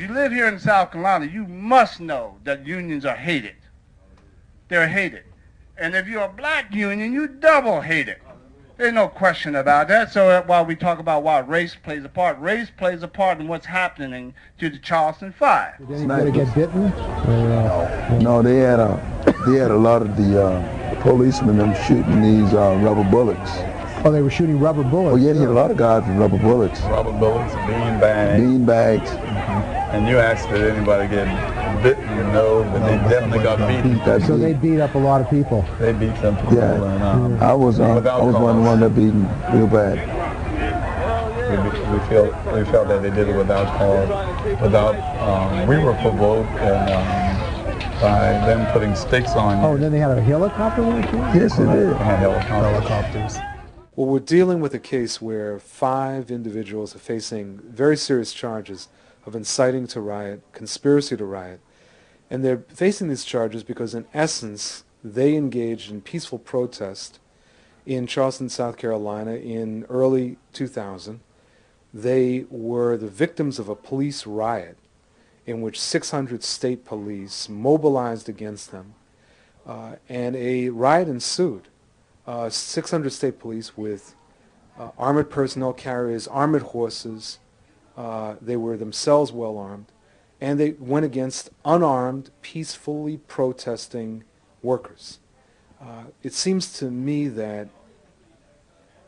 you live here in South Carolina, you must know that unions are hated. They're hated. And if you're a black union, you double hate it. There's no question about that. So while we talk about why race plays a part in what's happening to the Charleston Five. Did anybody get bitten? No, they had a lot of the policemen them shooting these rubber bullets. Oh, they were shooting rubber bullets. Oh yeah, they hit a lot of guys with rubber bullets. Rubber bullets, bean bags. Bean bags. And you asked did anybody get bitten? No, but they definitely got beaten. So they beat up a lot of people. They beat some people. Yeah. And, I was one of them that beaten real bad. We felt that they did it without cause, we were provoked and by them putting sticks on you. Oh, and then they had a helicopter with it? Yes, they did. They had helicopters. Well, we're dealing with a case where 5 individuals are facing very serious charges of inciting to riot, conspiracy to riot, and they're facing these charges because in essence they engaged in peaceful protest in Charleston, South Carolina in early 2000. They were the victims of a police riot in which 600 state police mobilized against them, and a riot ensued. 600 state police with armored personnel carriers, armored horses. They were themselves well armed, and they went against unarmed, peacefully protesting workers. It seems to me that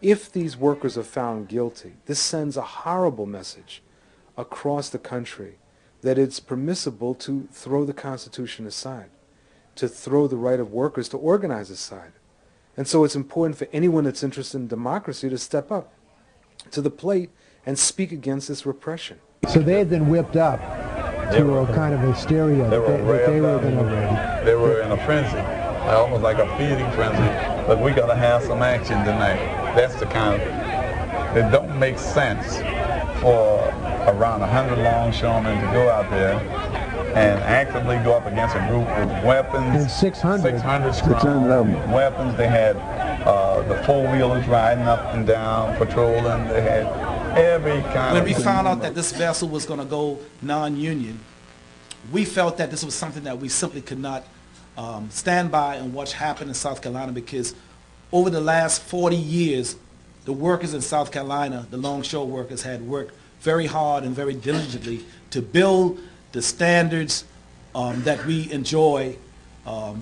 if these workers are found guilty, this sends a horrible message across the country that it's permissible to throw the Constitution aside, to throw the right of workers to organize aside. And so it's important for anyone that's interested in democracy to step up to the plate and speak against this repression. So they had been whipped up to a kind of hysteria. They were in a frenzy, almost like a feeding frenzy. But we got to have some action tonight. That's the kind of, it don't make sense for around 100 longshoremen to go out there and actively go up against a group with weapons. And 600 strong weapons. They had the four-wheelers riding up and down, patrolling. They had every kind When of... we found out that this vessel was going to go non-union, we felt that this was something that we simply could not stand by and watch happen in South Carolina, because over the last 40 years, the workers in South Carolina, the Longshore workers, had worked very hard and very diligently to build the standards that we enjoy,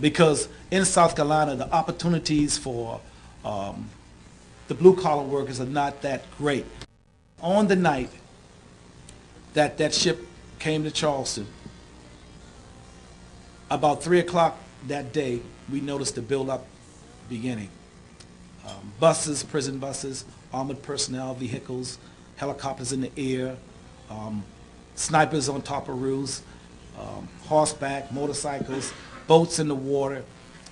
because in South Carolina, the opportunities for the blue-collar workers are not that great. On the night that that ship came to Charleston, about 3 o'clock that day, we noticed the build-up beginning. Buses, prison buses, armored personnel vehicles, helicopters in the air, snipers on top of roofs, horseback, motorcycles, boats in the water.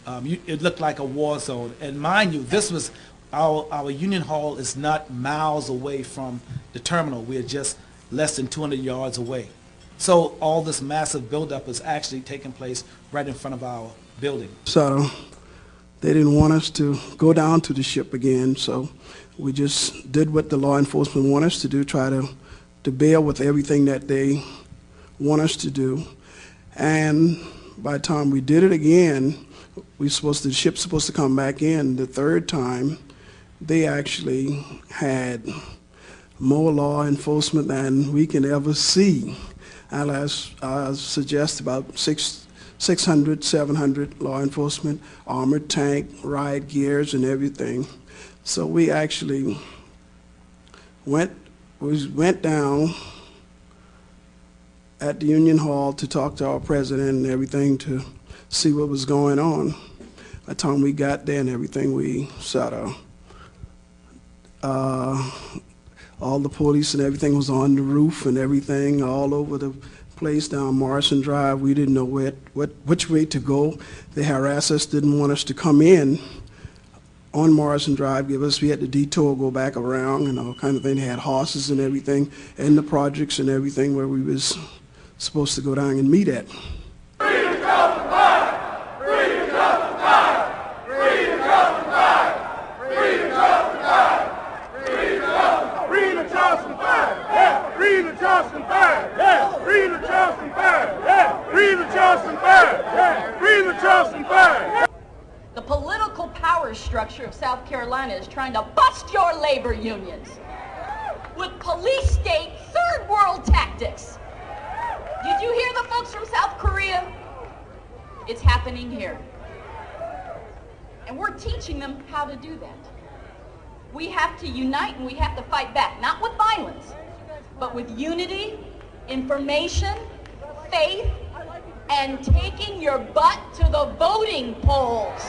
It looked like a war zone. And mind you, this was our Union Hall is not miles away from the terminal. We are just less than 200 yards away. So all this massive buildup is actually taking place right in front of our building. So they didn't want us to go down to the ship again, so we just did what the law enforcement want us to do, try to bail with everything that they want us to do. And by the time we did it again, the ship's supposed to come back in the third time. They actually had more law enforcement than we can ever see. I suggest about 600, 700 law enforcement, armored tank, riot gears, and everything. So we actually went down at the Union Hall to talk to our president and everything to see what was going on. By the time we got there and everything, we saw all the police and everything was on the roof and everything all over the place down Morrison Drive. We didn't know which way to go. They harassed us, didn't want us to come in on Morrison Drive, we had to detour, go back around and all kind of thing. They had horses and everything in the projects and everything where we was supposed to go down and meet at. Charleston Five! Yeah! Free the Charleston Five! Yeah! Free the Charleston Charleston flag! Free the Charleston flag! The political power structure of South Carolina is trying to bust your labor unions with police state third world tactics. Did you hear the folks from South Korea? It's happening here. And we're teaching them how to do that. We have to unite and we have to fight back, not with violence, but with unity, information, faith, and taking your butt to the voting polls.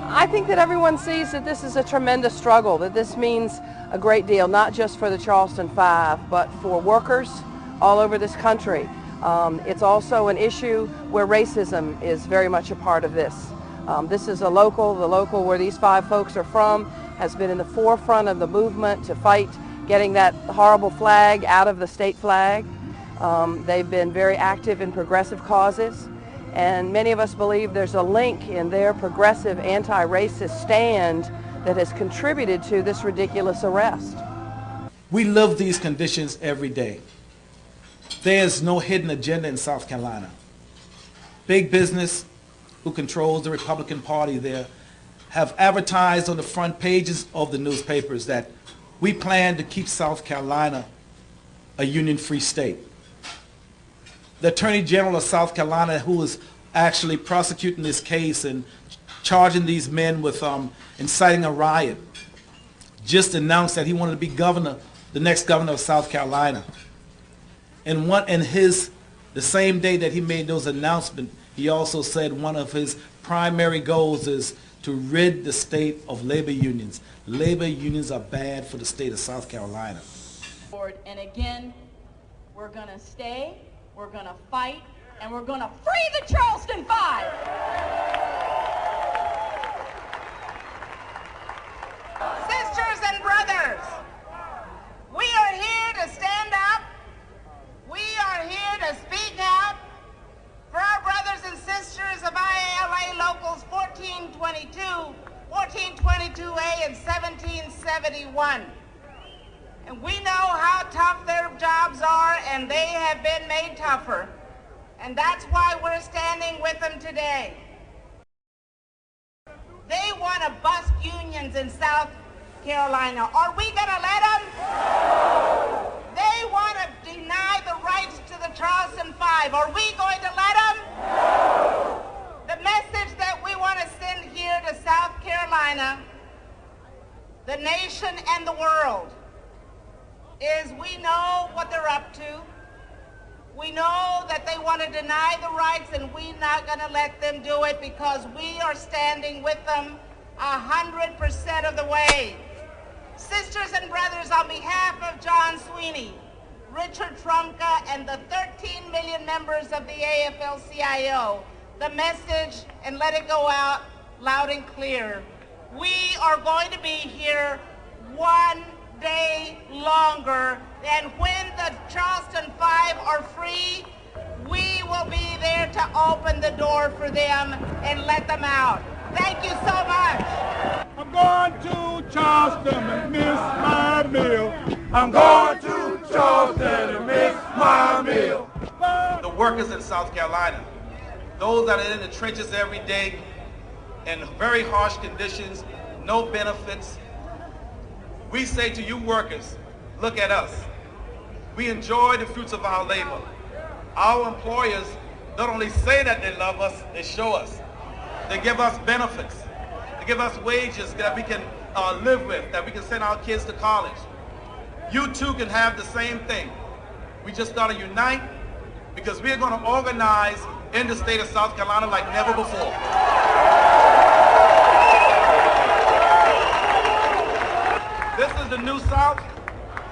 I think that everyone sees that this is a tremendous struggle, that this means a great deal, not just for the Charleston Five, but for workers all over this country. It's also an issue where racism is very much a part of this. This is the local where these five folks are from has been in the forefront of the movement to fight getting that horrible flag out of the state flag. They've been very active in progressive causes, and many of us believe there's a link in their progressive anti-racist stand that has contributed to this ridiculous arrest. We live these conditions every day. There's no hidden agenda in South Carolina. Big business, who controls the Republican Party there, have advertised on the front pages of the newspapers that we plan to keep South Carolina a union-free state. The Attorney General of South Carolina, who is actually prosecuting this case and charging these men with inciting a riot, just announced that he wanted to be governor, the next governor of South Carolina. And the same day that he made those announcements, he also said one of his primary goals is to rid the state of labor unions. Labor unions are bad for the state of South Carolina. And again, we're going to stay, we're going to fight, and we're going to free the Charleston Five. Sisters and brothers, we are here to stand up. We are here to speak out for our brothers and sisters of ILA Locals 1422, 1422A, and 1771. And we know how tough their jobs are, and they have been made tougher. And that's why we're standing with them today. They want to bust unions in South Carolina. Are we going to let them? No. They want to deny the rights to the Charleston Five. Are we going to let them? No. The message that we want to send here to South Carolina, the nation and the world, is we know what they're up to. We know that they want to deny the rights, and we're not going to let them do it because we are standing with them 100% of the way. Sisters and brothers, on behalf of John Sweeney, Richard Trumka, and the 13 million members of the AFL-CIO, the message, and let it go out loud and clear. We are going to be here one day longer, and when the Charleston Five are free, we will be there to open the door for them and let them out. Thank you so much. I'm going to Charleston and miss my meal. I'm going to Charleston and miss my meal. The workers in South Carolina, those that are in the trenches every day in very harsh conditions, no benefits. We say to you workers, look at us. We enjoy the fruits of our labor. Our employers not only say that they love us, they show us. They give us benefits. They give us wages that we can live with, that we can send our kids to college. You too can have the same thing. We just got to unite because we're going to organize in the state of South Carolina like never before. This is the new South,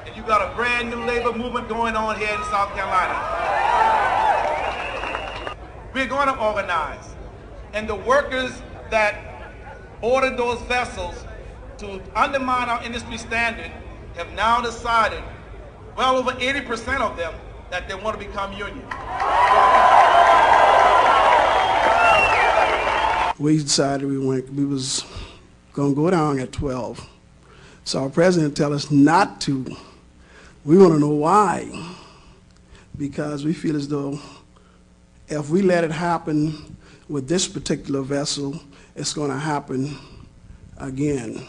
and you got a brand new labor movement going on here in South Carolina. We're going to organize. And the workers that boarded those vessels to undermine our industry standard have now decided, well over 80% of them, that they want to become union. We decided we was going to go down at 12. So our president tell us not to We want to know why, because we feel as though if we let it happen with this particular vessel, it's going to happen again.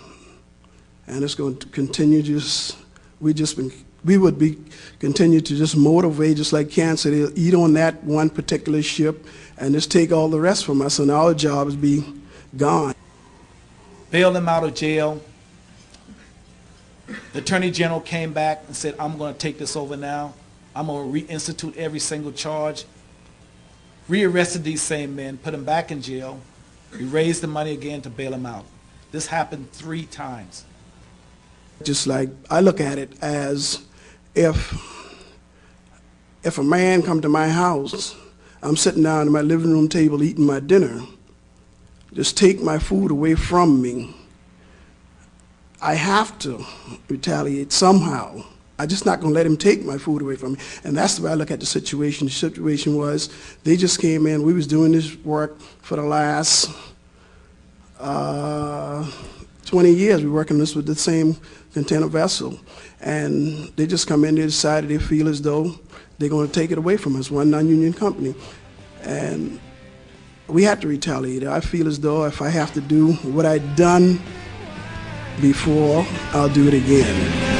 And it's going to continue we would be continue to just motivate, just like cancer. They'll eat on that one particular ship and just take all the rest from us, and our jobs be gone. Bailed him out of jail. The Attorney General came back and said, I'm going to take this over now. I'm going to reinstitute every single charge. Rearrested these same men, put them back in jail. We raised the money again to bail them out. This happened 3 times. Just like I look at it as if a man come to my house, I'm sitting down at my living room table eating my dinner, just take my food away from me, I have to retaliate somehow. I'm just not going to let him take my food away from me. And that's the way I look at the situation. The situation was they just came in. We was doing this work for the last 20 years. We're working this with the same container vessel. And they just come in, they decided they feel as though they're going to take it away from us, one non-union company. And we had to retaliate. I feel as though if I have to do what I'd done before, I'll do it again.